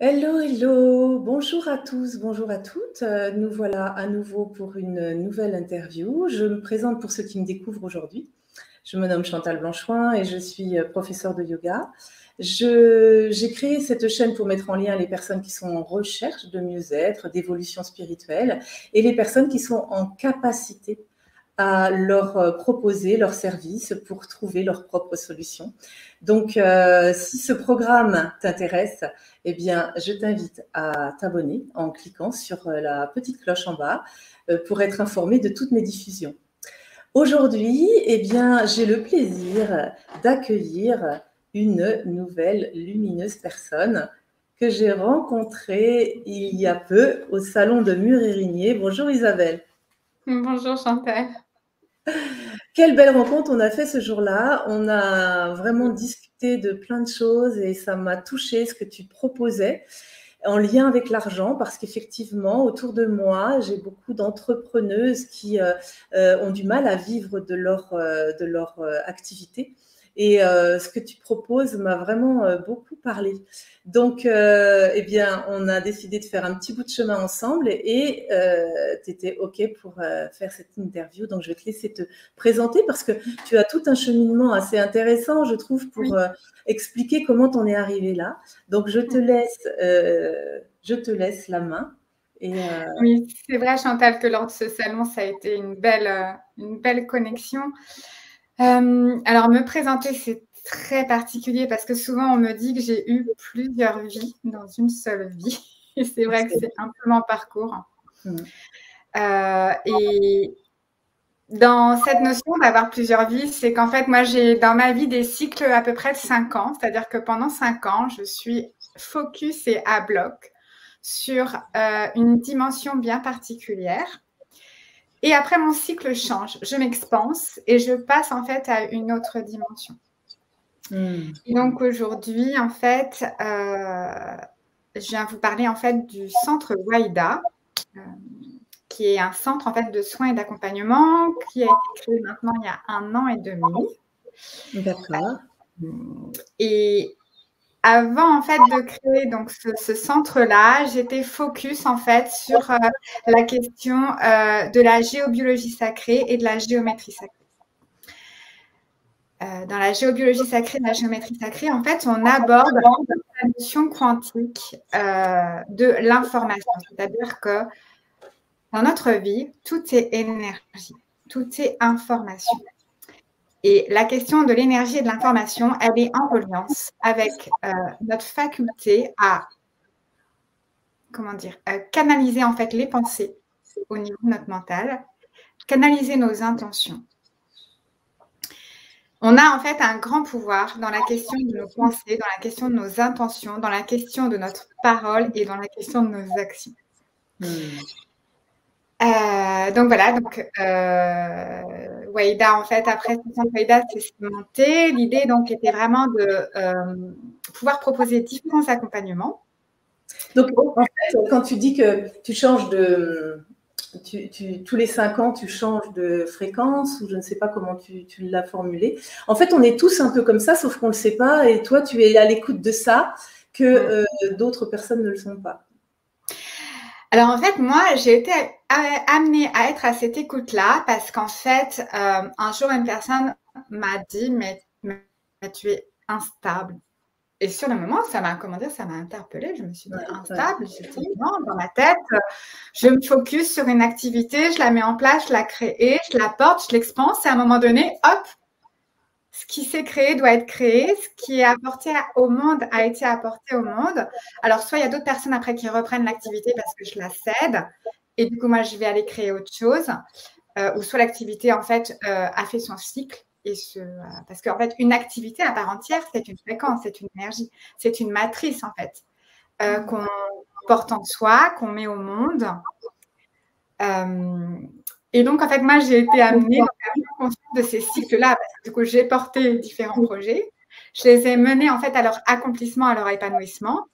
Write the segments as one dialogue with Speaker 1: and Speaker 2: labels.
Speaker 1: Hello, hello, bonjour à tous, bonjour à toutes. Nous voilà à nouveau pour une nouvelle interview. Je me présente pour ceux qui me découvrent aujourd'hui. Je me nomme Chantal Blanchoin et je suis professeure de yoga. J'ai créé cette chaîne pour mettre en lien les personnes qui sont en recherche de mieux-être, d'évolution spirituelle et les personnes qui sont en capacité à leur proposer leurs services pour trouver leurs propres solutions. Donc, si ce programme t'intéresse, eh bien, je t'invite à t'abonner en cliquant sur la petite cloche en bas pour être informé de toutes mes diffusions. Aujourd'hui, eh bien, j'ai le plaisir d'accueillir une nouvelle lumineuse personne que j'ai rencontrée il y a peu au salon de Mur-Érigné. Bonjour Isabelle.
Speaker 2: Bonjour Chantal.
Speaker 1: Quelle belle rencontre on a fait ce jour-là. On a vraiment discuté de plein de choses et ça m'a touchée ce que tu proposais en lien avec l'argent parce qu'effectivement, autour de moi, j'ai beaucoup d'entrepreneuses qui ont du mal à vivre de leur activité. Et ce que tu proposes m'a vraiment beaucoup parlé. Donc, eh bien, on a décidé de faire un petit bout de chemin ensemble et tu étais OK pour faire cette interview. Donc, je vais te laisser te présenter parce que tu as tout un cheminement assez intéressant, je trouve, pour expliquer comment t'en es arrivé là. Donc, je te laisse la main. Et,
Speaker 2: Oui, c'est vrai Chantal que lors de ce salon, ça a été une belle connexion. Alors, me présenter, c'est très particulier parce que souvent, on me dit que j'ai eu plusieurs vies dans une seule vie. Et c'est vrai que c'est un peu mon parcours. Et dans cette notion d'avoir plusieurs vies, c'est qu'en fait, moi, j'ai dans ma vie des cycles à peu près de 5 ans. C'est-à-dire que pendant 5 ans, je suis focus et à bloc sur une dimension bien particulière. Et après, mon cycle change. Je m'expanse et je passe en fait à une autre dimension. Et donc aujourd'hui, en fait, je viens vous parler en fait du centre Waïda, qui est un centre en fait de soins et d'accompagnement qui a été créé maintenant il y a 1 an et demi.
Speaker 1: D'accord.
Speaker 2: Et avant en fait de créer donc ce centre-là, j'étais focus en fait sur la question de la géobiologie sacrée et de la géométrie sacrée. Dans la géobiologie sacrée et la géométrie sacrée, en fait, on aborde la notion quantique de l'information. C'est-à-dire que dans notre vie, tout est énergie, tout est information. Et la question de l'énergie et de l'information, elle est en reliance avec notre faculté à canaliser en fait les pensées au niveau de notre mental, canaliser nos intentions. On a en fait un grand pouvoir dans la question de nos pensées, dans la question de nos intentions, dans la question de notre parole et dans la question de nos actions. Donc voilà, Waïda, en fait, après ce centre Waïda s'est cimenté. L'idée donc était vraiment de pouvoir proposer différents accompagnements.
Speaker 1: Donc, en fait, quand tu dis que tu changes tous les 5 ans, tu changes de fréquence, ou je ne sais pas comment tu l'as formulé. En fait, on est tous un peu comme ça, sauf qu'on ne le sait pas, et toi, tu es à l'écoute de ça, que d'autres personnes ne le sont pas.
Speaker 2: Alors en fait, moi, j'ai été amenée à être à cette écoute-là parce qu'en fait, un jour, une personne m'a dit, mais tu es instable. Et sur le moment, ça m'a interpellée. Je me suis dit, instable, effectivement, dans ma tête, je me focus sur une activité, je la mets en place, je la crée, je la porte, je l'expanse, et à un moment donné, hop, ce qui s'est créé doit être créé, ce qui est apporté au monde a été apporté au monde. Alors, soit il y a d'autres personnes après qui reprennent l'activité parce que je la cède, et du coup, moi, je vais aller créer autre chose, ou soit l'activité, en fait, a fait son cycle. Parce qu'en fait, une activité à part entière, c'est une fréquence, c'est une énergie, c'est une matrice, en fait, qu'on porte en soi, qu'on met au monde. Et donc, en fait, moi, j'ai été amenée à prendre conscience de ces cycles-là, parce que du coup, j'ai porté différents projets. Je les ai menés, en fait, à leur accomplissement, à leur épanouissement.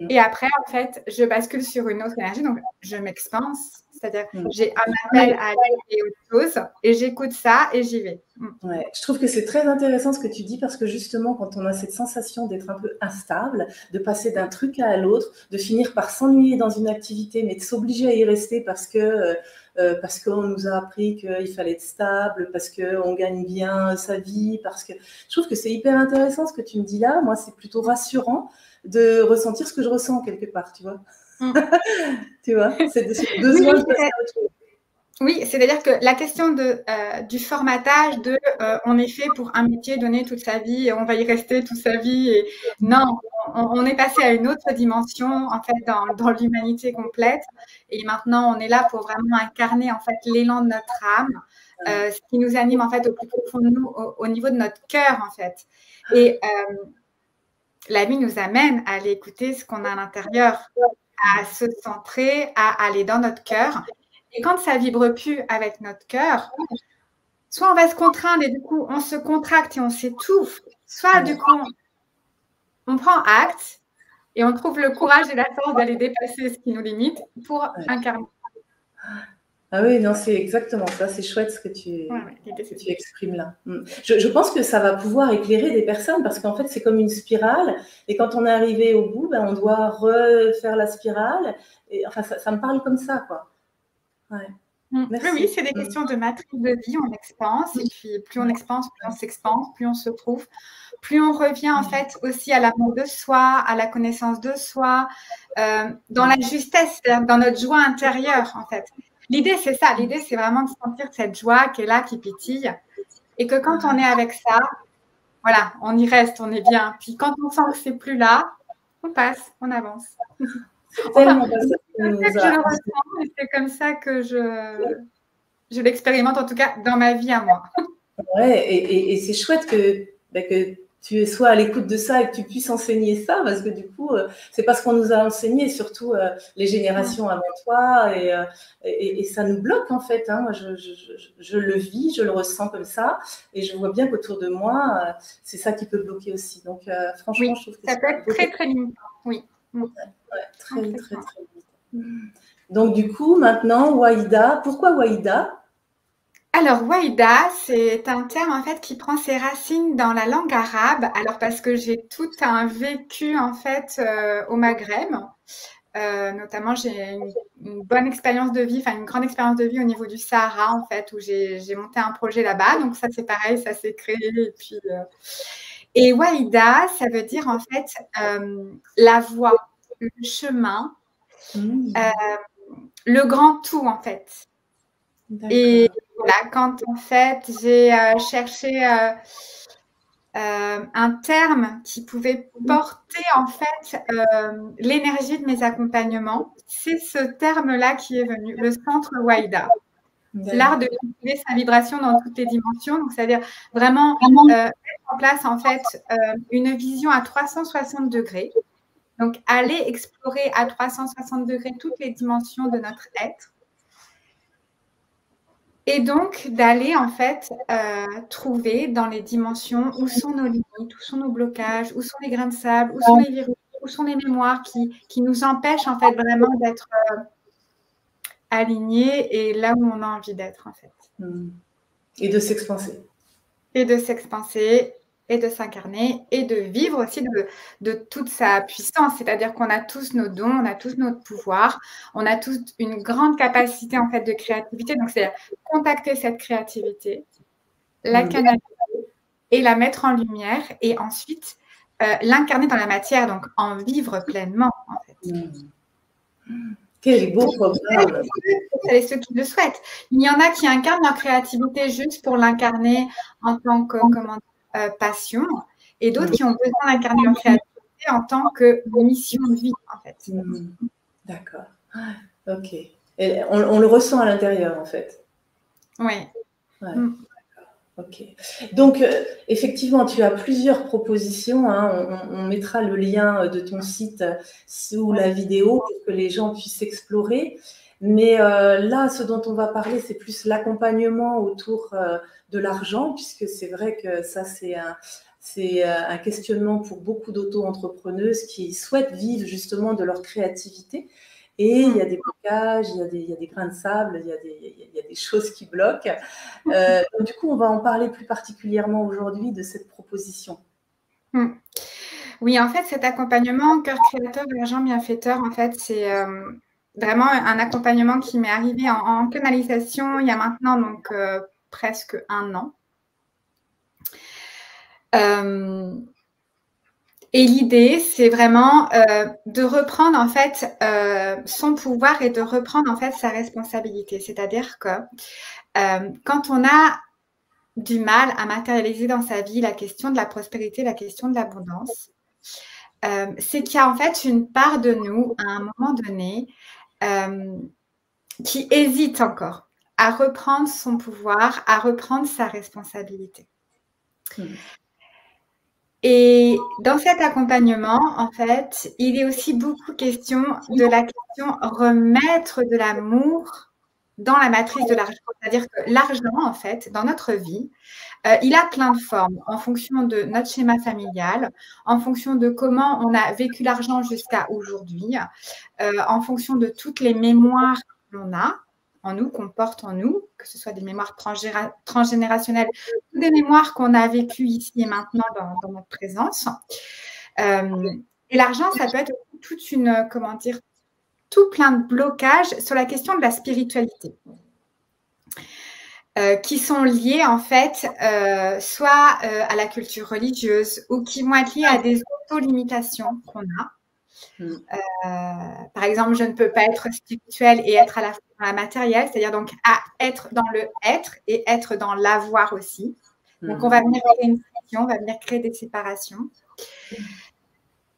Speaker 2: Et après, en fait, je bascule sur une autre énergie. Donc, je m'expanse, C'est-à-dire, j'ai un appel à aller et autre chose, et j'écoute ça et j'y vais.
Speaker 1: Ouais, je trouve que c'est très intéressant ce que tu dis parce que justement, quand on a cette sensation d'être un peu instable, de passer d'un truc à l'autre, de finir par s'ennuyer dans une activité, mais de s'obliger à y rester parce qu'on nous a appris qu'il fallait être stable, parce qu'on gagne bien sa vie, parce que je trouve que c'est hyper intéressant ce que tu me dis là. Moi, c'est plutôt rassurant de ressentir ce que je ressens quelque part, tu vois. Tu vois, c'est ce besoin de passer à autre chose.
Speaker 2: Oui, c'est-à-dire que la question du formatage, on est fait pour un métier donné toute sa vie et on va y rester toute sa vie. Et non, on est passé à une autre dimension en fait dans l'humanité complète. Et maintenant, on est là pour vraiment incarner en fait l'élan de notre âme, ce qui nous anime en fait au plus profond de nous, au niveau de notre cœur en fait. Et la vie nous amène à aller écouter ce qu'on a à l'intérieur, à se centrer, à aller dans notre cœur. Et quand ça vibre plus avec notre cœur, soit on va se contraindre et du coup, on se contracte et on s'étouffe, soit du coup, on prend acte et on trouve le courage et la force d'aller dépasser ce qui nous limite pour incarner.
Speaker 1: Ah oui, non, c'est exactement ça. C'est chouette ce que tu exprimes là. Je pense que ça va pouvoir éclairer des personnes parce qu'en fait, c'est comme une spirale. Et quand on est arrivé au bout, on doit refaire la spirale. Et, enfin, ça me parle comme ça, quoi. Ouais.
Speaker 2: Merci. Oui, c'est des questions de matrice de vie. On expanse. Et puis, plus on expanse, plus on s'expanse, plus on se trouve. Plus on revient, en fait, aussi à l'amour de soi, à la connaissance de soi, dans la justesse, dans notre joie intérieure, en fait. L'idée, c'est ça. L'idée, c'est vraiment de sentir cette joie qui est là, qui pétille. Et que quand on est avec ça, voilà, on y reste, on est bien. Puis quand on sent que c'est plus là, on passe, on avance.
Speaker 1: C'est tellement pas ça
Speaker 2: que je le ressens et c'est comme ça que je l'expérimente, en tout cas, dans ma vie à moi.
Speaker 1: Ouais, et c'est chouette que tu sois à l'écoute de ça et que tu puisses enseigner ça, parce que du coup, c'est pas ce qu'on nous a enseigné, surtout les générations avant toi, et ça nous bloque en fait. Hein. Moi, je le vis, je le ressens comme ça, et je vois bien qu'autour de moi, c'est ça qui peut bloquer aussi. Donc, franchement,
Speaker 2: oui,
Speaker 1: je trouve que
Speaker 2: ça peut être très, très limitant. Oui.
Speaker 1: Ouais, très limitant. Donc, du coup, maintenant, Waïda, pourquoi Waïda ?
Speaker 2: Alors, Waïda, c'est un terme en fait qui prend ses racines dans la langue arabe. Alors, parce que j'ai tout un vécu en fait au Maghreb. Notamment, j'ai une bonne expérience de vie, enfin une grande expérience de vie au niveau du Sahara en fait, où j'ai monté un projet là-bas. Donc ça, c'est pareil, ça s'est créé. Et Waïda, ça veut dire en fait la voie, le chemin, le grand tout en fait. Et voilà, quand en fait j'ai cherché un terme qui pouvait porter en fait l'énergie de mes accompagnements, c'est ce terme-là qui est venu, le centre Waïda. C'est l'art de cultiver sa vibration dans toutes les dimensions. Donc, c'est-à-dire vraiment mettre en place en fait une vision à 360 degrés. Donc, aller explorer à 360 degrés toutes les dimensions de notre être. Et donc, d'aller en fait trouver dans les dimensions où sont nos limites, où sont nos blocages, où sont les grains de sable, où sont les virus, où sont les mémoires qui nous empêchent en fait vraiment d'être alignés et là où on a envie d'être en fait.
Speaker 1: Et de s'expanser.
Speaker 2: Et de s'expanser et de s'incarner et de vivre aussi de toute sa puissance. C'est-à-dire qu'on a tous nos dons, on a tous notre pouvoir, on a tous une grande capacité en fait de créativité. Donc, c'est contacter cette créativité, la canaliser et la mettre en lumière et ensuite l'incarner dans la matière, donc en vivre pleinement en fait.
Speaker 1: Quel beau programme.
Speaker 2: C'est ceux qui le souhaitent. Il y en a qui incarnent leur créativité juste pour l'incarner en tant que passion et d'autres qui ont besoin d'incarner leur créativité en tant que mission de vie, en fait.
Speaker 1: D'accord. Ok. Et on le ressent à l'intérieur, en fait.
Speaker 2: Oui.
Speaker 1: Ouais. Ok. Donc, effectivement, tu as plusieurs propositions. Hein. On mettra le lien de ton site sous la vidéo pour que les gens puissent explorer. Mais là, ce dont on va parler, c'est plus l'accompagnement autour de l'argent, puisque c'est vrai que ça, c'est un questionnement pour beaucoup d'auto-entrepreneuses qui souhaitent vivre justement de leur créativité. et il y a des blocages, il y a des grains de sable, il y a des choses qui bloquent. Donc, du coup, on va en parler plus particulièrement aujourd'hui de cette proposition.
Speaker 2: Oui, en fait, cet accompagnement cœur créateur, argent bienfaiteur, en fait, c'est vraiment un accompagnement qui m'est arrivé en canalisation il y a maintenant donc presque 1 an. Et l'idée, c'est vraiment de reprendre en fait son pouvoir et de reprendre en fait sa responsabilité. C'est-à-dire que quand on a du mal à matérialiser dans sa vie la question de la prospérité, la question de l'abondance, c'est qu'il y a en fait une part de nous, à un moment donné, qui hésite encore à reprendre son pouvoir, à reprendre sa responsabilité. Et dans cet accompagnement, en fait, il est aussi beaucoup question de la question remettre de l'amour dans la matrice de l'argent. C'est-à-dire que l'argent, en fait, dans notre vie, il a plein de formes en fonction de notre schéma familial, en fonction de comment on a vécu l'argent jusqu'à aujourd'hui, en fonction de toutes les mémoires que l'on a en nous, qu'on porte en nous, que ce soit des mémoires transgénérationnelles ou des mémoires qu'on a vécues ici et maintenant dans notre présence. Et l'argent, ça peut être toute une, comment dire, tout plein de blocages sur la question de la spiritualité. Qui sont liés en fait soit à la culture religieuse ou qui vont être liés à des auto-limitations qu'on a. Par exemple, je ne peux pas être spirituelle et être à la fois dans la matérielle, c'est-à-dire donc à être dans le être et être dans l'avoir aussi. Donc, on va venir créer une scission, on va venir créer des séparations.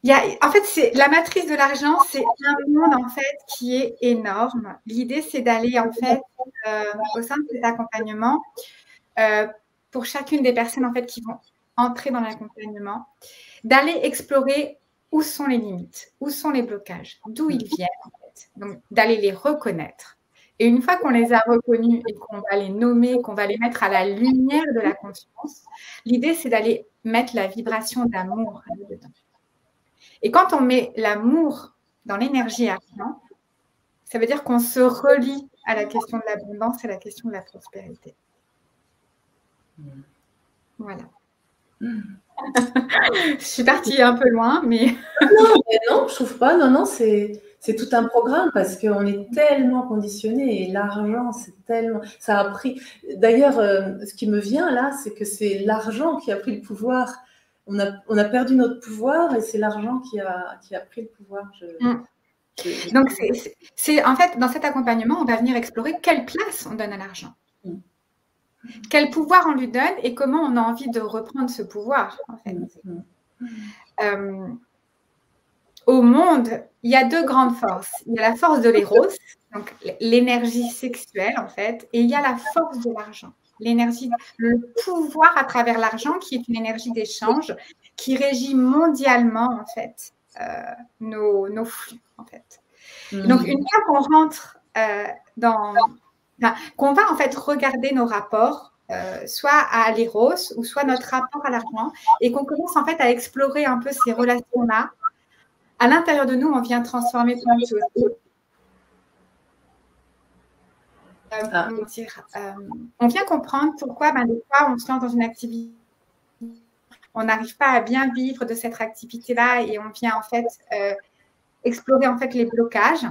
Speaker 2: En fait, la matrice de l'argent, c'est un monde en fait qui est énorme. L'idée, c'est d'aller en fait au sein de cet accompagnement pour chacune des personnes en fait qui vont entrer dans l'accompagnement, d'aller explorer où sont les limites, où sont les blocages, d'où ils viennent en fait. Donc, d'aller les reconnaître. Et une fois qu'on les a reconnus et qu'on va les nommer, qu'on va les mettre à la lumière de la conscience, l'idée, c'est d'aller mettre la vibration d'amour dedans. Et quand on met l'amour dans l'énergie argent, ça veut dire qu'on se relie à la question de l'abondance et à la question de la prospérité. Voilà. Je suis partie un peu loin, mais...
Speaker 1: Non, je trouve pas. Non, c'est tout un programme parce qu'on est tellement conditionné et l'argent, c'est tellement... Ça a pris... D'ailleurs, ce qui me vient là, c'est que c'est l'argent qui a pris le pouvoir. On a perdu notre pouvoir et c'est l'argent qui a pris le pouvoir.
Speaker 2: Donc, c'est en fait, dans cet accompagnement, on va venir explorer quelle place on donne à l'argent. Quel pouvoir on lui donne et comment on a envie de reprendre ce pouvoir, en fait. Au monde, il y a 2 grandes forces. Il y a la force de l'éros, donc l'énergie sexuelle, en fait, et il y a la force de l'argent. L'énergie, le pouvoir à travers l'argent, qui est une énergie d'échange, qui régit mondialement, en fait, nos flux, en fait. Donc, une fois qu'on rentre qu'on va, en fait, regarder nos rapports, soit à l'éros, ou soit notre rapport à l'argent, et qu'on commence, en fait, à explorer un peu ces relations-là, à l'intérieur de nous, on vient transformer plein de choses. On vient comprendre pourquoi des fois on se lance dans une activité, on n'arrive pas à bien vivre de cette activité-là et on vient en fait explorer en fait les blocages.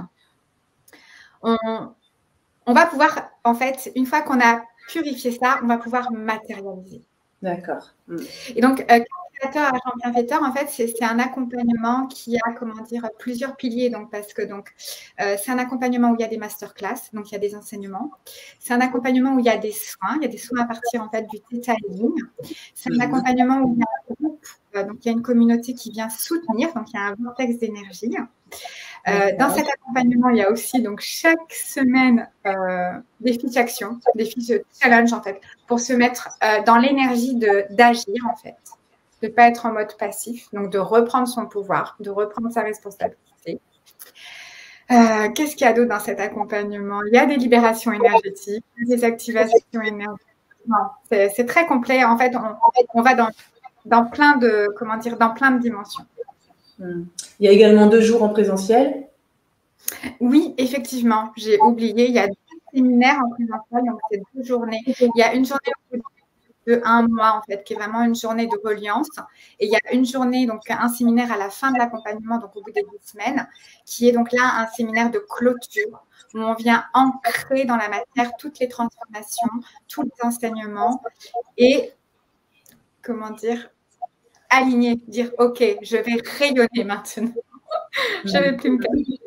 Speaker 2: On va pouvoir en fait, une fois qu'on a purifié ça, on va pouvoir matérialiser.
Speaker 1: D'accord.
Speaker 2: Et donc, créateur, argent bienfaiteur, en fait, c'est un accompagnement qui a, comment dire, plusieurs piliers. Donc, parce que c'est un accompagnement où il y a des masterclass, donc il y a des enseignements. C'est un accompagnement où il y a des soins. Il y a des soins à partir en fait du Theta Healing. C'est un accompagnement où il y a un groupe, donc il y a une communauté qui vient soutenir. Donc, il y a un vortex d'énergie. Dans cet accompagnement, il y a aussi donc chaque semaine des fiches actions, des fiches de challenge en fait, pour se mettre dans l'énergie d'agir en fait, de ne pas être en mode passif, donc de reprendre son pouvoir, de reprendre sa responsabilité. Qu'est-ce qu'il y a d'autre dans cet accompagnement? Il y a des libérations énergétiques, des activations énergétiques. C'est très complet. En fait, on va dans plein de, comment dire, dans plein de dimensions.
Speaker 1: Il y a également 2 jours en présentiel.
Speaker 2: Oui, effectivement, j'ai oublié. Il y a 2 séminaires en présentiel, donc c'est 2 journées. Il y a une journée de 1 mois, en fait, qui est vraiment une journée de reliance. Et il y a une journée, donc un séminaire à la fin de l'accompagnement, donc au bout des 2 semaines, qui est donc là un séminaire de clôture, où on vient ancrer dans la matière toutes les transformations, tous les enseignements et, comment dire, aligner, dire: «OK, je vais rayonner maintenant. Je ne vais plus me cacher».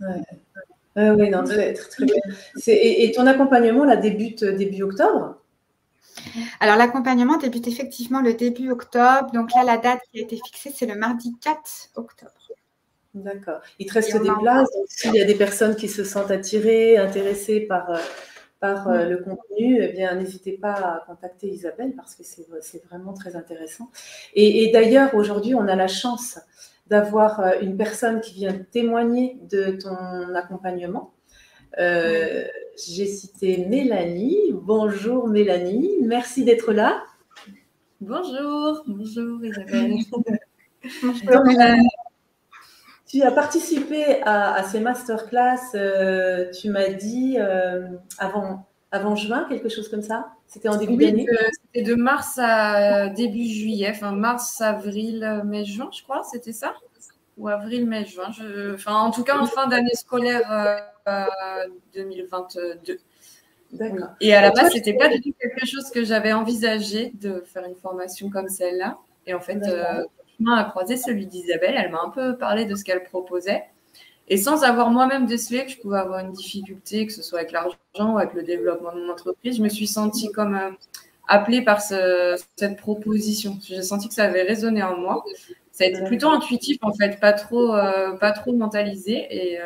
Speaker 1: Ouais. Oui, non, très, très, très bien. Et ton accompagnement, là, débute début octobre?
Speaker 2: Alors, l'accompagnement débute effectivement le début octobre. Donc là, la date qui a été fixée, c'est le mardi 4 octobre.
Speaker 1: D'accord. Il te reste des places. Donc, s'il y a des personnes qui se sentent attirées, intéressées par le contenu, eh bien, n'hésitez pas à contacter Isabelle parce que c'est vraiment très intéressant. Et d'ailleurs, aujourd'hui, on a la chance d'avoir une personne qui vient témoigner de ton accompagnement. J'ai cité Mélanie. Bonjour Mélanie, merci d'être là.
Speaker 3: Bonjour Isabelle.
Speaker 2: Bonjour Mélanie.
Speaker 1: Tu as participé à ces masterclass, tu m'as dit avant juin, quelque chose comme ça? C'était en début d'année?
Speaker 3: C'était de mars à début juillet, enfin mars, avril, mai, juin, je crois, c'était ça? Ou avril, mai, juin. Enfin, en tout cas, en fin d'année scolaire 2022.
Speaker 1: D'accord.
Speaker 3: Et à la base, c'était pas du tout quelque chose que j'avais envisagé de faire une formation comme celle-là. Et en fait, le chemin a croisé celui d'Isabelle. Elle m'a un peu parlé de ce qu'elle proposait. Et sans avoir moi-même décelé que je pouvais avoir une difficulté, que ce soit avec l'argent ou avec le développement de mon entreprise, je me suis sentie comme appelée par cette proposition. J'ai senti que ça avait résonné en moi. Ça a été plutôt intuitif, en fait, pas trop mentalisé. Et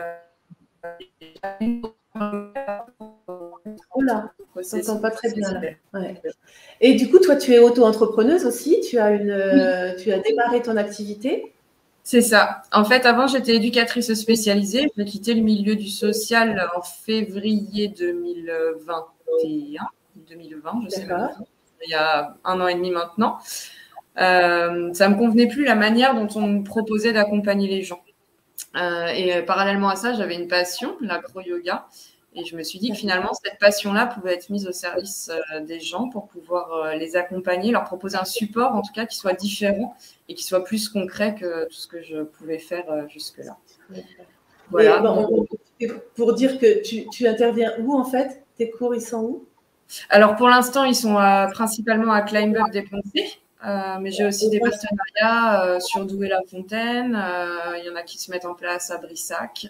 Speaker 1: Oula, je t'entends pas très bien là. Ouais. Et du coup, toi, tu es auto-entrepreneuse aussi. Tu as démarré ton activité.
Speaker 3: C'est ça. En fait, avant, j'étais éducatrice spécialisée. J'ai quitté le milieu du social en février 2020, je sais même pas. Il y a 1 an et demi maintenant. Ça me convenait plus la manière dont on me proposait d'accompagner les gens. Et parallèlement à ça, j'avais une passion, l'acro-yoga. Et je me suis dit que finalement, cette passion-là pouvait être mise au service des gens pour pouvoir les accompagner, leur proposer un support, en tout cas, qui soit différent et qui soit plus concret que tout ce que je pouvais faire jusque-là.
Speaker 1: Voilà. Bon, pour dire que tu interviens où, en fait? Tes cours, ils sont où?
Speaker 3: Alors, pour l'instant, ils sont principalement à Climb-Up des Poncés. Mais j'ai aussi des partenariats sur Douai-la-Fontaine. Il y en a qui se mettent en place à Brissac.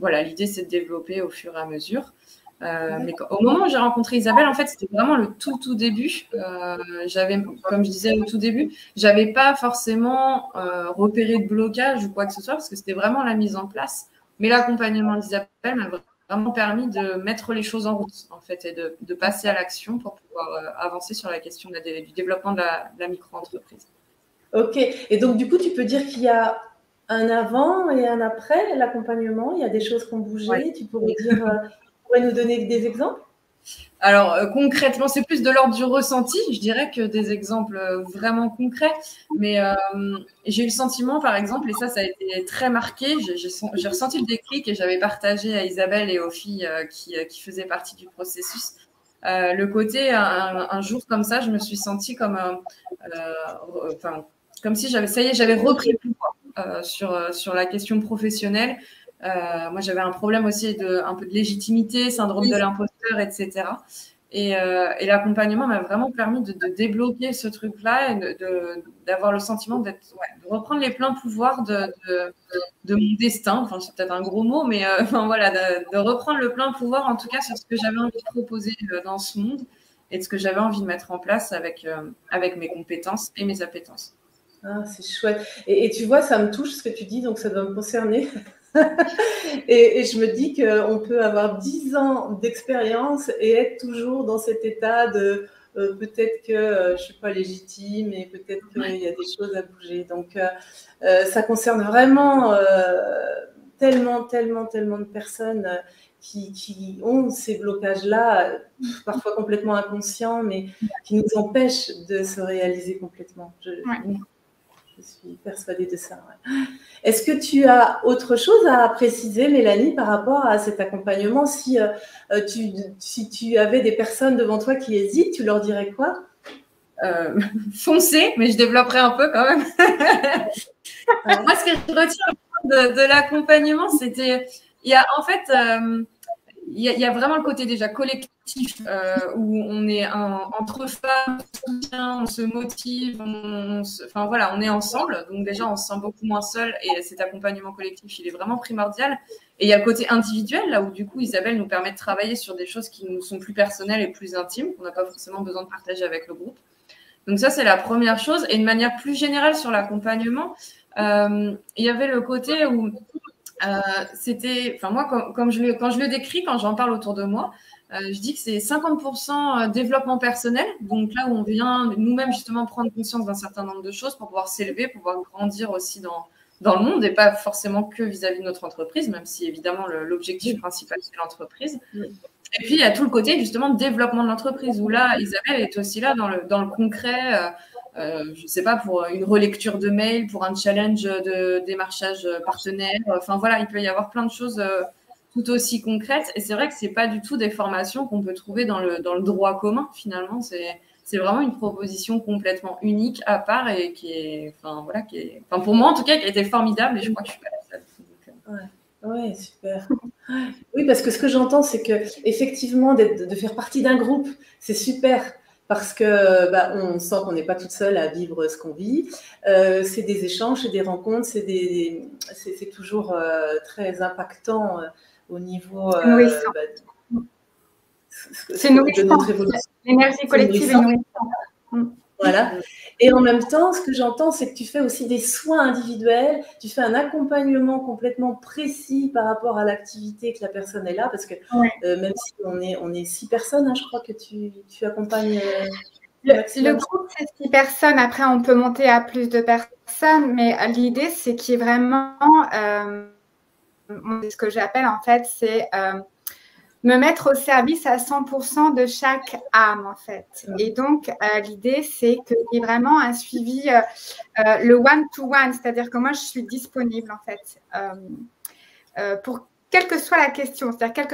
Speaker 3: Voilà, l'idée, c'est de développer au fur et à mesure. Mais au moment où j'ai rencontré Isabelle, en fait, c'était vraiment le tout début. Comme je disais au tout début, j'avais pas forcément repéré de blocage ou quoi que ce soit, parce que c'était vraiment la mise en place. Mais l'accompagnement d'Isabelle m'a vraiment permis de mettre les choses en route, en fait, et de passer à l'action pour pouvoir avancer sur la question du développement de la micro-entreprise.
Speaker 1: Ok. Et donc, du coup, tu peux dire qu'il y a un avant et un après l'accompagnement. Il y a des choses qui ont bougé. Ouais. Tu pourrais nous donner des exemples?
Speaker 3: Alors, concrètement, c'est plus de l'ordre du ressenti, je dirais, que des exemples vraiment concrets. Mais j'ai eu le sentiment, par exemple, et ça a été très marqué, j'ai ressenti le déclic et j'avais partagé à Isabelle et aux filles qui faisaient partie du processus. Le côté, un jour comme ça, je me suis sentie comme si j'avais repris le pouvoir sur la question professionnelle. Moi, j'avais un problème aussi un peu de légitimité, syndrome de l'imposteur, etc. Et l'accompagnement m'a vraiment permis de débloquer ce truc-là et d'avoir le sentiment de reprendre les pleins pouvoirs de mon destin. Enfin, c'est peut-être un gros mot, mais voilà, de reprendre le plein pouvoir, en tout cas, sur ce que j'avais envie de proposer dans ce monde et de ce que j'avais envie de mettre en place avec mes compétences et mes appétences.
Speaker 1: Ah, c'est chouette. Et tu vois, ça me touche ce que tu dis, donc ça doit me concerner. et je me dis qu'on peut avoir 10 ans d'expérience et être toujours dans cet état de peut-être que je ne suis pas légitime et peut-être qu'il y a des choses à bouger. Donc, ça concerne vraiment tellement de personnes qui ont ces blocages-là, parfois complètement inconscients, mais qui nous empêchent de se réaliser complètement. Je suis persuadée de ça. Ouais. Est-ce que tu as autre chose à préciser, Mélanie, par rapport à cet accompagnement? Si tu avais des personnes devant toi qui hésitent, tu leur dirais quoi?
Speaker 3: Foncez, mais je développerai un peu quand même. Moi, ce que je retiens de l'accompagnement, c'était, il y a en fait, il y a vraiment le côté déjà collectif où on est entre femmes, on se motive, enfin voilà, on est ensemble. Donc déjà, on se sent beaucoup moins seul et cet accompagnement collectif, il est vraiment primordial. Et il y a le côté individuel, là où du coup, Isabelle nous permet de travailler sur des choses qui nous sont plus personnelles et plus intimes, qu'on n'a pas forcément besoin de partager avec le groupe. Donc ça, c'est la première chose. Et de manière plus générale sur l'accompagnement, il y avait le côté où c'était, enfin moi, quand je le décris, quand j'en parle autour de moi, je dis que c'est 50% développement personnel. Donc là où on vient nous-mêmes justement prendre conscience d'un certain nombre de choses pour pouvoir s'élever, pour pouvoir grandir aussi dans le monde et pas forcément que vis-à-vis de notre entreprise, même si évidemment l'objectif principal c'est l'entreprise. Et puis il y a tout le côté justement de développement de l'entreprise où là Isabelle est aussi là dans le concret. Je sais pas, pour une relecture de mail, pour un challenge de démarchage partenaire. Enfin voilà, il peut y avoir plein de choses tout aussi concrètes. Et c'est vrai que c'est pas du tout des formations qu'on peut trouver dans le droit commun. Finalement, c'est vraiment une proposition complètement unique, à part et qui est, enfin voilà, enfin pour moi en tout cas, qui a été formidable. Et je crois que je suis pas la seule.
Speaker 1: Ouais, super. Oui, parce que ce que j'entends, c'est que effectivement, de faire partie d'un groupe, c'est super. Parce que on sent qu'on n'est pas toute seule à vivre ce qu'on vit. C'est des échanges, c'est des rencontres, c'est toujours très impactant au niveau
Speaker 2: c'est nourrissant. L'énergie collective est nourrissante.
Speaker 1: Voilà. Et en même temps, ce que j'entends, c'est que tu fais aussi des soins individuels, tu fais un accompagnement complètement précis par rapport à l'activité que la personne est là, parce que même si on est 6 personnes, hein, je crois que tu accompagnes.
Speaker 2: Le groupe, c'est 6 personnes. Après, on peut monter à plus de personnes, mais l'idée, c'est qu'il y ait vraiment, ce que j'appelle en fait, c'est me mettre au service à 100% de chaque âme, en fait. Et donc, l'idée, c'est qu'il y ait vraiment un suivi, le one-to-one, c'est-à-dire que moi, je suis disponible, en fait, pour quelle que soit la question, c'est-à-dire quelle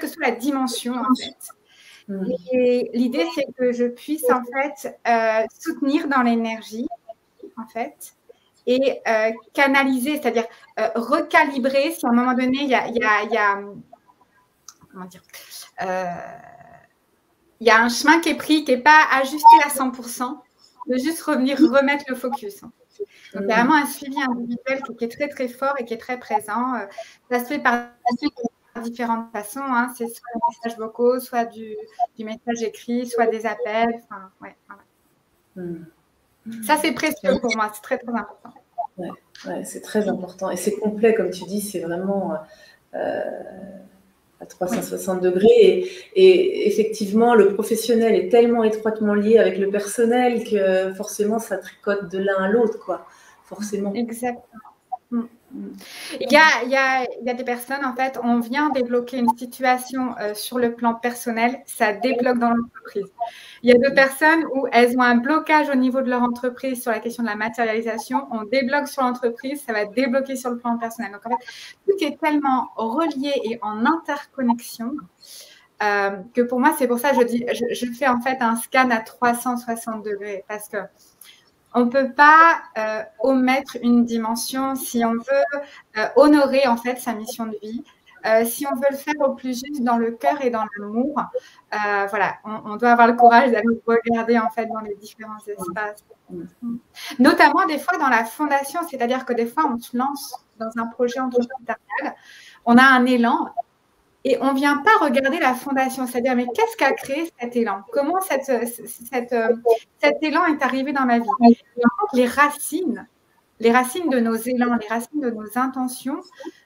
Speaker 2: que soit la dimension, en fait. Et l'idée, c'est que je puisse, en fait, soutenir dans l'énergie, en fait, et canaliser, c'est-à-dire recalibrer si à un moment donné, il y a comment dire, il y a un chemin qui est pris, qui n'est pas ajusté à 100%, de juste remettre le focus. Donc, il y a vraiment un suivi individuel qui est très, très fort et qui est très présent. Ça se fait par différentes façons. Hein. C'est soit des messages vocaux, soit du message écrit, soit des appels. Enfin, ouais, voilà. Ça, c'est précieux pour moi. C'est très, très important.
Speaker 1: Ouais, c'est très important. Et c'est complet, comme tu dis, c'est vraiment... à 360 degrés et effectivement le professionnel est tellement étroitement lié avec le personnel que forcément ça tricote de l'un à l'autre, quoi, forcément.
Speaker 2: Exactement. Il y a des personnes, en fait, on vient débloquer une situation sur le plan personnel, ça débloque dans l'entreprise. Il y a d'autres personnes où elles ont un blocage au niveau de leur entreprise sur la question de la matérialisation, on débloque sur l'entreprise, ça va débloquer sur le plan personnel. Donc, en fait, tout est tellement relié et en interconnexion que pour moi, c'est pour ça que je fais en fait un scan à 360 degrés parce que on ne peut pas omettre une dimension si on veut honorer en fait sa mission de vie, si on veut le faire au plus juste dans le cœur et dans l'amour. Voilà, on doit avoir le courage d'aller regarder en fait dans les différents espaces. Notamment des fois dans la fondation, c'est-à-dire que des fois on se lance dans un projet entrepreneurial, on a un élan. Et on ne vient pas regarder la fondation, c'est-à-dire, mais qu'est-ce qu'a créé cet élan? Comment cet élan est arrivé dans ma vie? Les racines de nos élans, les racines de nos intentions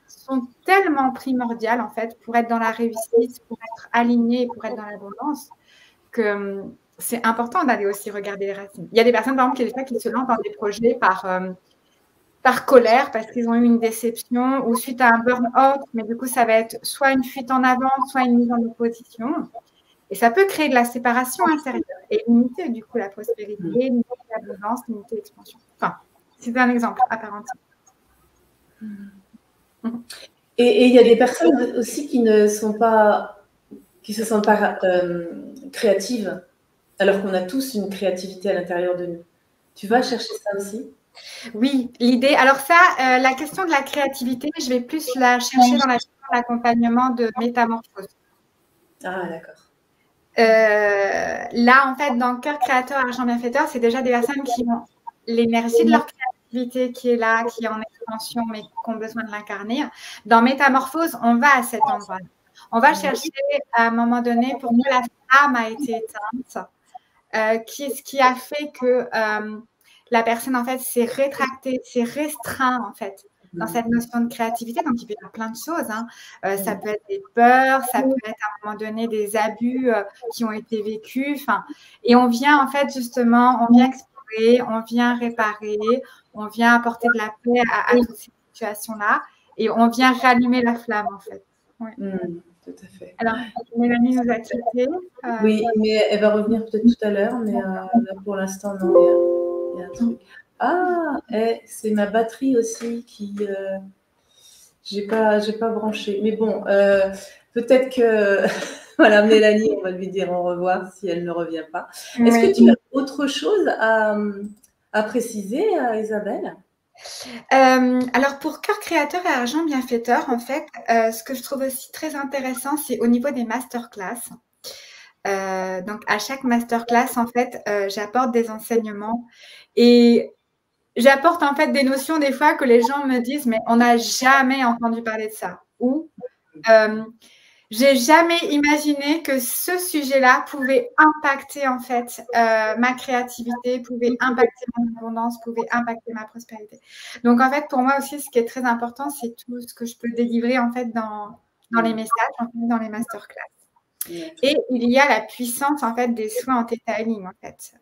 Speaker 2: sont tellement primordiales, en fait, pour être dans la réussite, pour être aligné, pour être dans l'abondance, que c'est important d'aller aussi regarder les racines. Il y a des personnes, par exemple, qui se lancent dans des projets par colère parce qu'ils ont eu une déception ou suite à un burn-out, mais du coup, ça va être soit une fuite en avant, soit une mise en opposition. Et ça peut créer de la séparation intérieure. et limiter du coup la prospérité, limiter l'abondance, limiter l'expansion. Enfin, c'est un exemple à part entière.
Speaker 1: Et il y a des personnes aussi qui ne sont pas, qui se sentent pas créatives, alors qu'on a tous une créativité à l'intérieur de nous. Tu vas chercher ça aussi?
Speaker 2: Oui, l'idée. Alors ça, la question de la créativité, je vais plus la chercher dans l'accompagnement de métamorphose.
Speaker 1: Ah, d'accord.
Speaker 2: Là, en fait, dans Cœur créateur, argent bienfaiteur, c'est déjà des personnes qui ont l'énergie de leur créativité qui est là, qui est en expansion, mais qui ont besoin de l'incarner. Dans Métamorphose, on va à cet endroit. On va chercher à un moment donné pourquoi la flamme a été éteinte, qu'est-ce qui a fait que la personne, en fait, s'est rétractée, s'est restreint, en fait, dans cette notion de créativité. Donc, il peut y avoir plein de choses. Hein. Ça peut être des peurs, ça peut être à un moment donné des abus qui ont été vécus. Et on vient, en fait, justement, on vient explorer, on vient réparer, on vient apporter de la paix à toutes ces situations-là et on vient rallumer la flamme, en fait. Ouais.
Speaker 1: Tout à fait.
Speaker 2: Alors, Mélanie nous a quittés.
Speaker 1: Oui, mais elle va revenir peut-être tout à l'heure, mais là, pour l'instant, non, il y a un truc. Ah, c'est ma batterie aussi qui... j'ai pas branché. Mais bon, peut-être que... voilà, Mélanie, on va lui dire au revoir si elle ne revient pas. Est-ce que tu as autre chose à préciser, Isabelle?
Speaker 2: Alors, pour Cœur créateur et argent bienfaiteur, en fait, ce que je trouve aussi très intéressant, c'est au niveau des masterclass. Donc, à chaque masterclass, en fait, j'apporte des enseignements et j'apporte en fait des notions des fois que les gens me disent, mais on n'a jamais entendu parler de ça. Ou j'ai jamais imaginé que ce sujet-là pouvait impacter en fait ma créativité, pouvait impacter mon abondance, pouvait impacter ma prospérité. Donc en fait, pour moi aussi, ce qui est très important, c'est tout ce que je peux délivrer en fait dans les messages, en fait, dans les masterclass. Et il y a la puissance en fait des soins en Theta Healing en fait,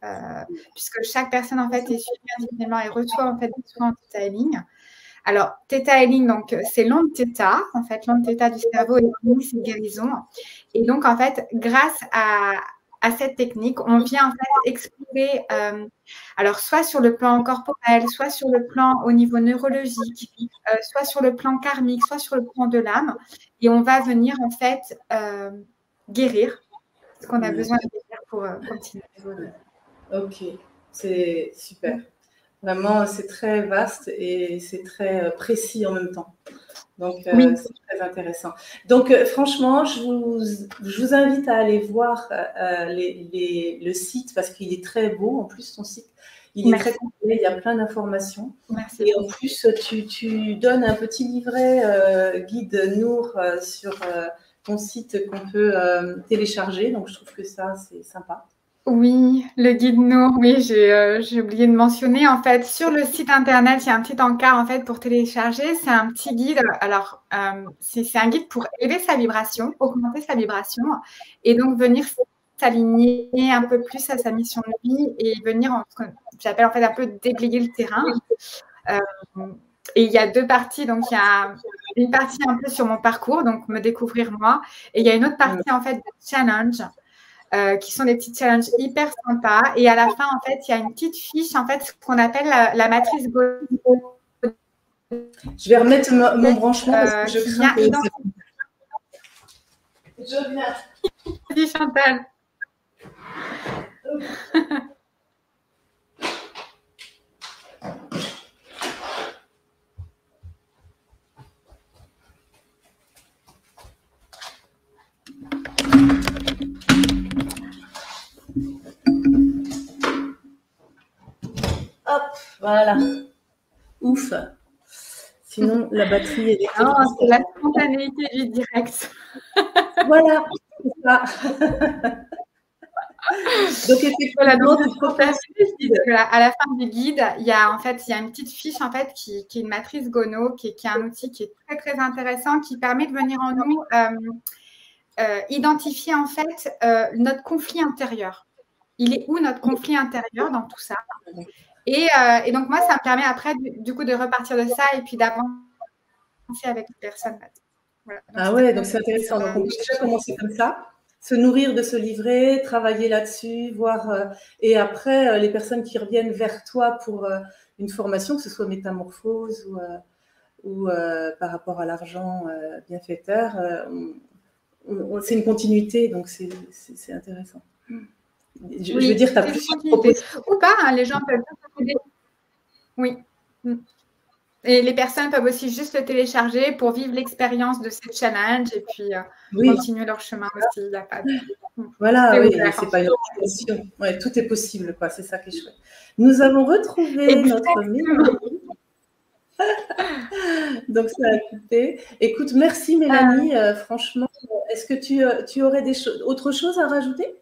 Speaker 2: puisque chaque personne en fait est suivie individuellement et reçoit en fait des soins en Theta Healing. Alors Theta Healing, donc c'est l'onde Theta, en fait l'onde Theta du cerveau et c'est guérison. Et donc en fait grâce à cette technique, on vient en fait explorer, alors soit sur le plan corporel, soit sur le plan au niveau neurologique, soit sur le plan karmique, soit sur le plan de l'âme, et on va venir en fait guérir ce qu'on a besoin de guérir pour continuer à évoluer.
Speaker 1: Ok, c'est super. Vraiment, c'est très vaste et c'est très précis en même temps. Donc, c'est très intéressant. Donc, franchement, je vous invite à aller voir le site parce qu'il est très beau. En plus, ton site, il est très complet. Il y a plein d'informations.
Speaker 2: Merci.
Speaker 1: Et en plus, tu donnes un petit livret guide Nour sur ton site qu'on peut télécharger. Donc, je trouve que ça, c'est sympa.
Speaker 2: Oui, le guide Nour, oui, j'ai oublié de mentionner. En fait, sur le site internet, il y a un petit encart en fait pour télécharger. C'est un petit guide. Alors, c'est un guide pour élever sa vibration, augmenter sa vibration, et donc venir s'aligner un peu plus à sa mission de vie et venir, j'appelle en fait un peu déblayer le terrain. Et il y a deux parties. Donc, il y a une partie un peu sur mon parcours, donc me découvrir moi, et il y a une autre partie en fait de challenge. Qui sont des petits challenges hyper sympas. Et à la fin, en fait, il y a une petite fiche, en fait, qu'on appelle la matrice Gono.
Speaker 1: Je vais remettre mon branchement parce que je crains que ça...
Speaker 2: Je viens. Dis Chantal.
Speaker 1: Hop, voilà. Ouf. Sinon, la batterie, elle est...
Speaker 2: Non, c'est la spontanéité du direct.
Speaker 1: Voilà, c'est ça. Donc, effectivement,
Speaker 2: à la fin du guide, il y a une petite fiche en fait qui est une matrice Gono, qui est un outil qui est très très intéressant, qui permet de venir en nous identifier en fait notre conflit intérieur. Il est où notre conflit intérieur dans tout ça? Et donc moi, ça me permet après du coup de repartir de ça et puis d'avancer avec les personnes.
Speaker 1: Voilà. Ah ouais, donc c'est intéressant. Donc on peut déjà commencer comme ça. se nourrir de ce livret, travailler là-dessus, voir. Et après, les personnes qui reviennent vers toi pour une formation, que ce soit métamorphose ou par rapport à l'argent bienfaiteur, c'est une continuité, donc c'est intéressant. Je veux dire, tu as plusieurs propositions.
Speaker 2: Ou pas, hein, les gens peuvent. Oui. Et les personnes peuvent aussi juste le télécharger pour vivre l'expérience de ces challenges et puis continuer leur chemin aussi. Il n'y a pas de...
Speaker 1: Voilà, oui, c'est pas une obligation. Ouais, tout est possible, quoi. C'est ça qui est chouette. Nous avons retrouvé notre Mélanie. Donc, ça a coupé. Écoute, merci Mélanie. Franchement, est-ce que tu aurais autre chose à rajouter?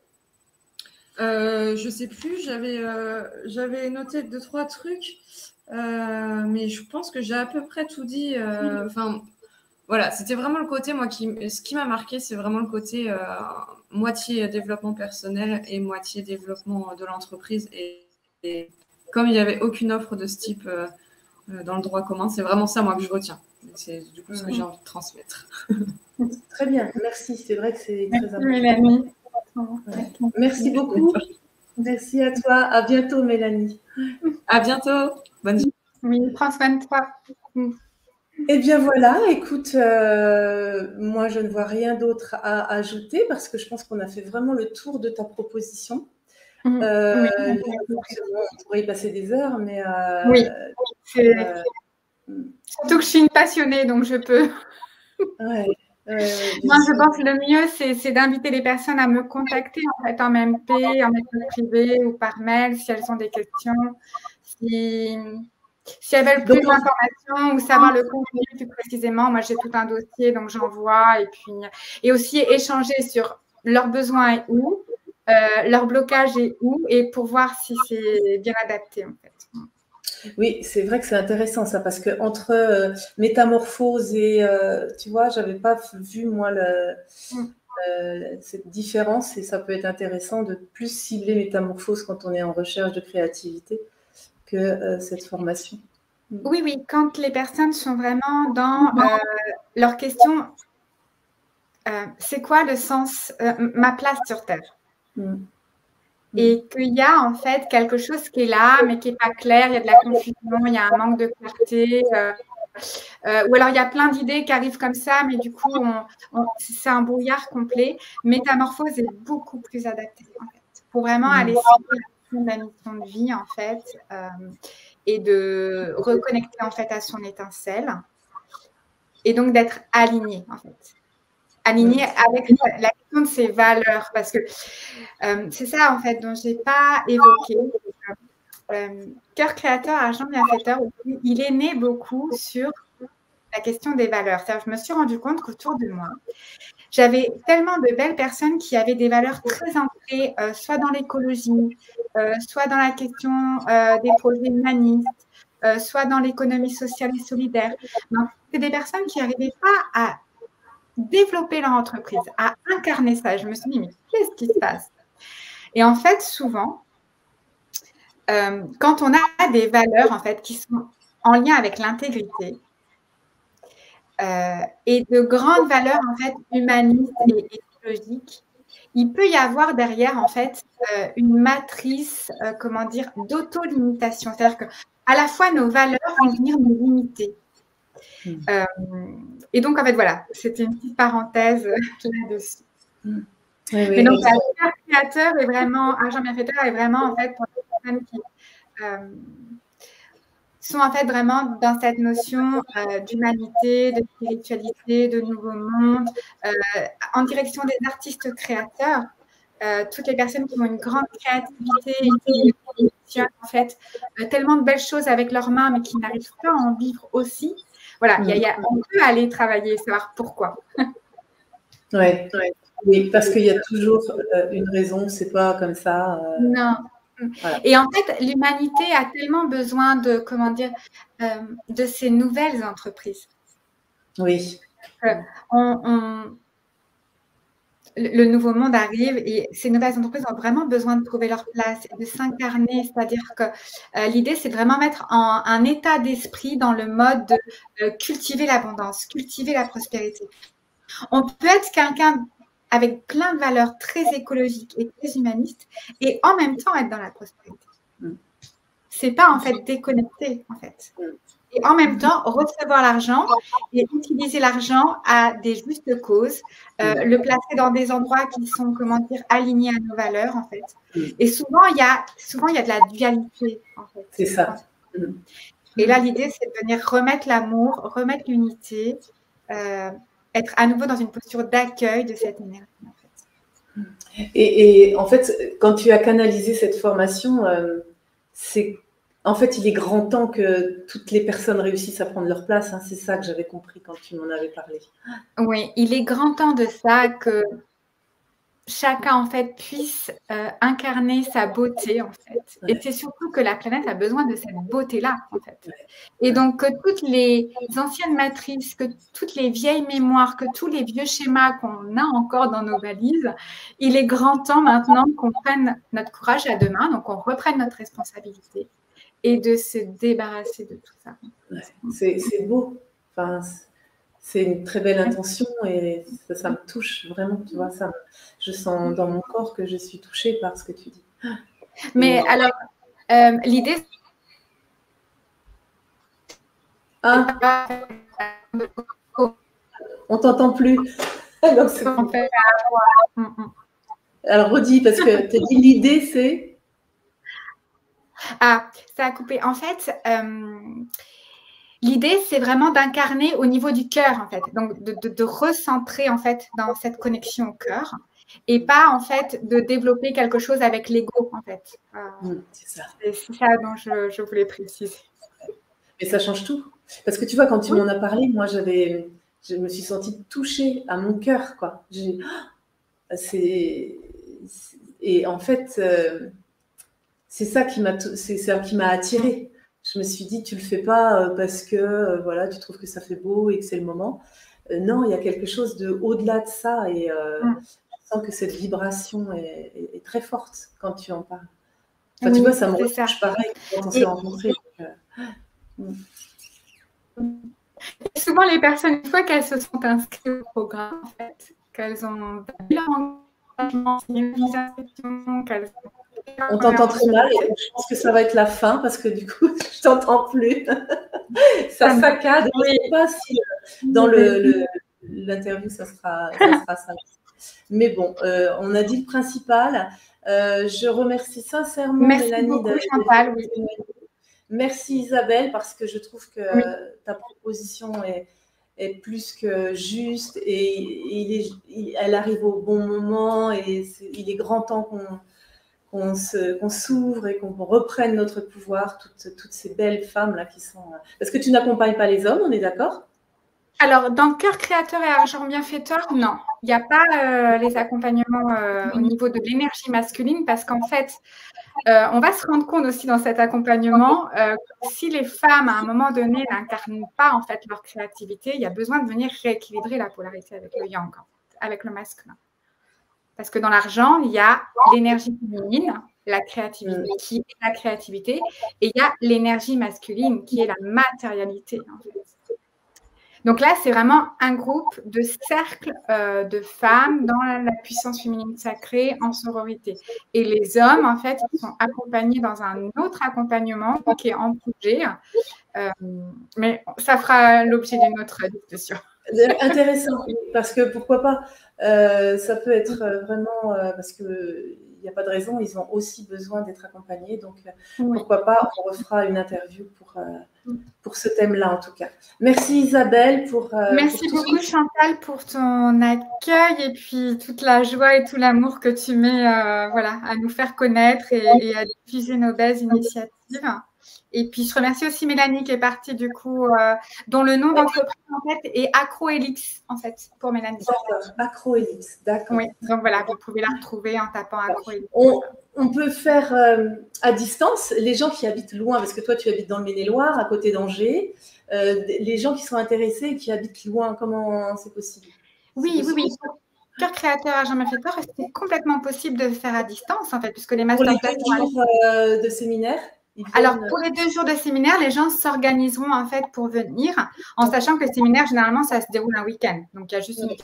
Speaker 3: Je sais plus. J'avais noté 2-3 trucs. Mais je pense que j'ai à peu près tout dit. Enfin, voilà, c'était vraiment le côté, moi, ce qui m'a marqué, c'est vraiment le côté moitié développement personnel et moitié développement de l'entreprise. Et comme il n'y avait aucune offre de ce type dans le droit commun, c'est vraiment ça, moi, que je retiens. C'est du coup ce que j'ai envie de transmettre.
Speaker 1: Très bien, merci. C'est vrai que c'est très important. Mélanie. Ouais. Merci beaucoup. Merci à toi. À bientôt, Mélanie.
Speaker 3: À bientôt. Bonne journée.
Speaker 2: Oui, prends soin de toi.
Speaker 1: Eh bien voilà, écoute, moi je ne vois rien d'autre à ajouter parce que je pense qu'on a fait vraiment le tour de ta proposition. On pourrait y passer des heures, mais...
Speaker 2: oui, surtout que je suis une passionnée, donc je peux...
Speaker 1: Ouais.
Speaker 2: Moi, je pense que le mieux, c'est d'inviter les personnes à me contacter en fait en MP, en message privé ou par mail si elles ont des questions. Si elles veulent plus d'informations ou savoir le contenu plus précisément, moi j'ai tout un dossier, donc j'envoie et aussi échanger sur leurs besoins et où, leur blocage et où, et pour voir si c'est bien adapté en fait.
Speaker 1: Oui, c'est vrai que c'est intéressant ça, parce que entre métamorphose et, tu vois, j'avais pas vu moi cette différence, et ça peut être intéressant de plus cibler métamorphose quand on est en recherche de créativité que cette formation.
Speaker 2: Oui, quand les personnes sont vraiment dans leur question, c'est quoi le sens, ma place sur Terre? Et qu'il y a en fait quelque chose qui est là, mais qui n'est pas clair, il y a de la confusion, il y a un manque de clarté, ou alors il y a plein d'idées qui arrivent comme ça, mais du coup, c'est un brouillard complet. Métamorphose est beaucoup plus adaptée en fait, pour vraiment aller sur la mission de vie en fait, et de reconnecter en fait à son étincelle, et donc d'être aligné en fait. Aligné avec la question de ses valeurs, parce que c'est ça en fait dont je n'ai pas évoqué. Cœur créateur, argent bienfaiteur, il est né beaucoup sur la question des valeurs. C'est-à-dire, je me suis rendu compte qu'autour de moi, j'avais tellement de belles personnes qui avaient des valeurs très ancrées, soit dans l'écologie, soit dans la question des projets humanistes, soit dans l'économie sociale et solidaire. C'est des personnes qui n'arrivaient pas à développer leur entreprise, à incarner ça. Je me suis dit, mais qu'est-ce qui se passe? Et en fait, souvent, quand on a des valeurs en fait qui sont en lien avec l'intégrité et de grandes valeurs en fait humanistes et écologiques, il peut y avoir derrière en fait une matrice, d'auto-limitation. C'est-à-dire que à la fois nos valeurs vont venir nous limiter. Et donc, en fait, voilà, c'était une petite parenthèse là-dessus. Mais donc, Cœur créateur est vraiment, argent bienfaiteur est vraiment, en fait, pour les personnes qui sont, en fait, vraiment dans cette notion d'humanité, de spiritualité, de nouveau monde, en direction des artistes créateurs. Toutes les personnes qui ont une grande créativité et qui fonctionnent, en fait, tellement de belles choses avec leurs mains, mais qui n'arrivent pas à en vivre aussi. Voilà, on peut aller travailler et savoir pourquoi.
Speaker 1: Oui, parce qu'il y a toujours une raison, c'est pas comme ça.
Speaker 2: Non. Voilà. Et en fait, l'humanité a tellement besoin de, de ces nouvelles entreprises.
Speaker 1: Oui.
Speaker 2: Le nouveau monde arrive et ces nouvelles entreprises ont vraiment besoin de trouver leur place et de s'incarner. C'est-à-dire que l'idée, c'est de vraiment mettre un état d'esprit dans le mode de cultiver l'abondance, cultiver la prospérité. On peut être quelqu'un avec plein de valeurs très écologiques et très humanistes, et en même temps être dans la prospérité. C'est pas en fait déconnecté, en fait. Et en même temps, recevoir l'argent et utiliser l'argent à des justes causes, le placer dans des endroits qui sont, comment dire, alignés à nos valeurs, en fait. Et souvent, il y a de la dualité, en fait.
Speaker 1: C'est ça.
Speaker 2: Et là, l'idée, c'est de venir remettre l'amour, remettre l'unité, être à nouveau dans une posture d'accueil de cette énergie, en fait.
Speaker 1: Et en fait, quand tu as canalisé cette formation, en fait, il est grand temps que toutes les personnes réussissent à prendre leur place. Hein. C'est ça que j'avais compris quand tu m'en avais parlé.
Speaker 2: Oui, il est grand temps de ça, que chacun, en fait, puisse incarner sa beauté, en fait. Ouais. Et c'est surtout que la planète a besoin de cette beauté-là, en fait. Ouais. Et donc, que toutes les anciennes matrices, que toutes les vieilles mémoires, que tous les vieux schémas qu'on a encore dans nos valises, il est grand temps maintenant qu'on prenne notre courage à deux mains, donc on reprenne notre responsabilité et de se débarrasser de tout ça.
Speaker 1: Ouais. C'est beau. Enfin, c'est une très belle intention et ça me touche vraiment, tu vois, je sens dans mon corps que je suis touchée par ce que tu dis.
Speaker 2: Mais alors, l'idée...
Speaker 1: Ah, on t'entend plus. Alors, alors redis, parce que tu as dit l'idée, c'est...
Speaker 2: Ah, ça a coupé. En fait... L'idée, c'est vraiment d'incarner au niveau du cœur, en fait. Donc, de recentrer, en fait, dans cette connexion au cœur et pas, en fait, de développer quelque chose avec l'ego, en fait.
Speaker 1: C'est ça.
Speaker 2: C'est ça dont je voulais préciser.
Speaker 1: Mais ça change tout. Parce que tu vois, quand tu m'en as parlé, moi, je me suis sentie touchée à mon cœur, quoi. Et en fait, c'est ça qui m'a attirée. Je me suis dit, tu le fais pas parce que voilà, tu trouves que ça fait beau et que c'est le moment. Non, il y a quelque chose de au-delà de ça et je sens que cette vibration est très forte quand tu en parles. Enfin, oui, tu vois, ça me touche pareil quand on s'est rencontrés.
Speaker 2: Souvent, les personnes, une fois qu'elles se sont inscrites au programme, en fait, qu'elles ont leur engagement, qu'elles ont...
Speaker 1: On t'entend très mal et je pense que ça va être la fin parce que du coup, je t'entends plus. Ça saccade. Je ne sais pas si dans l'interview, ça sera ça. Mais bon, on a dit le principal. Je remercie sincèrement Mélanie.
Speaker 2: Merci beaucoup, Chantal. Oui.
Speaker 1: Merci Isabelle parce que je trouve que ta proposition est plus que juste et elle arrive au bon moment et il est grand temps qu'on s'ouvre et qu'on reprenne notre pouvoir, toutes ces belles femmes-là qui sont... Parce que tu n'accompagnes pas les hommes, on est d'accord?
Speaker 2: Alors, dans Cœur Créateur et Argent Bienfaiteur, non. Il n'y a pas les accompagnements au niveau de l'énergie masculine parce qu'en fait, on va se rendre compte aussi dans cet accompagnement que si les femmes, à un moment donné, n'incarnent pas en fait leur créativité, il y a besoin de venir rééquilibrer la polarité avec le yang, en fait, avec le masculin. Parce que dans l'argent, il y a l'énergie féminine, la créativité, qui est la créativité, et il y a l'énergie masculine, qui est la matérialité, en fait. Donc là, c'est vraiment un groupe de cercle de femmes dans la puissance féminine sacrée en sororité. Et les hommes, en fait, ils sont accompagnés dans un autre accompagnement qui est en projet. Mais ça fera l'objet d'une autre discussion.
Speaker 1: Intéressant, parce que pourquoi pas, ça peut être vraiment, parce qu'il n'y a pas de raison, ils ont aussi besoin d'être accompagnés, donc pourquoi pas, on refera une interview pour ce thème-là en tout cas. Merci Isabelle
Speaker 2: Merci beaucoup Chantal pour ton accueil et puis toute la joie et tout l'amour que tu mets voilà, à nous faire connaître et à diffuser nos belles initiatives. Et puis, je remercie aussi Mélanie qui est partie, du coup, dont le nom d'entreprise, en fait, est Acrohelix, en fait, pour Mélanie.
Speaker 1: Acrohelix, d'accord.
Speaker 2: Oui, donc voilà, vous pouvez la retrouver en tapant Acrohelix.
Speaker 1: On peut faire à distance, les gens qui habitent loin, parce que toi, tu habites dans le Maine-et-Loire, à côté d'Angers, les gens qui sont intéressés et qui habitent loin, comment c'est possible?
Speaker 2: Oui. Cœur Créateur Argent Bienfaiteur, c'est complètement possible de faire à distance, en fait, puisque les masterclass...
Speaker 1: Pour les 2 jours de séminaire?
Speaker 2: Alors, pour les 2 jours de séminaire, les gens s'organiseront en fait pour venir, en sachant que le séminaire, généralement, ça se déroule un week-end. Donc, il y a juste une...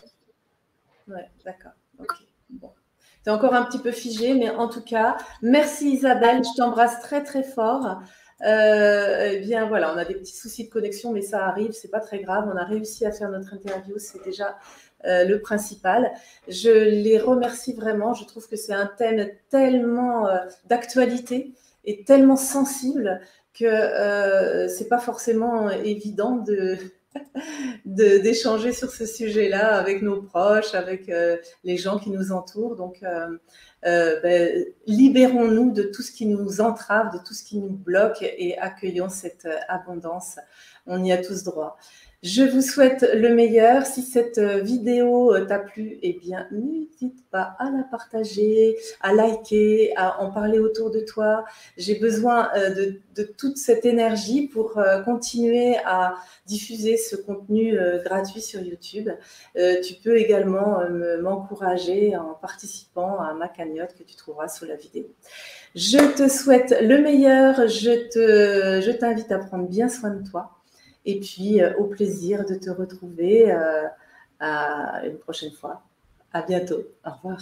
Speaker 1: Ouais, d'accord. Ok. Bon. C'est encore un petit peu figé, mais en tout cas, merci Isabelle, je t'embrasse très très fort. Eh bien voilà, on a des petits soucis de connexion, mais ça arrive, c'est pas très grave. On a réussi à faire notre interview, c'est déjà le principal. Je les remercie vraiment. Je trouve que c'est un thème tellement d'actualité et tellement sensible que c'est pas forcément évident d'échanger sur ce sujet-là avec nos proches, avec les gens qui nous entourent. Donc, libérons-nous de tout ce qui nous entrave, de tout ce qui nous bloque et accueillons cette abondance. On y a tous droit. Je vous souhaite le meilleur. Si cette vidéo t'a plu, eh bien, n'hésite pas à la partager, à liker, à en parler autour de toi. J'ai besoin de toute cette énergie pour continuer à diffuser ce contenu gratuit sur YouTube. Tu peux également m'encourager en participant à ma cagnotte que tu trouveras sous la vidéo. Je te souhaite le meilleur. Je t'invite à prendre bien soin de toi. Et puis, au plaisir de te retrouver à une prochaine fois. À bientôt. Au revoir.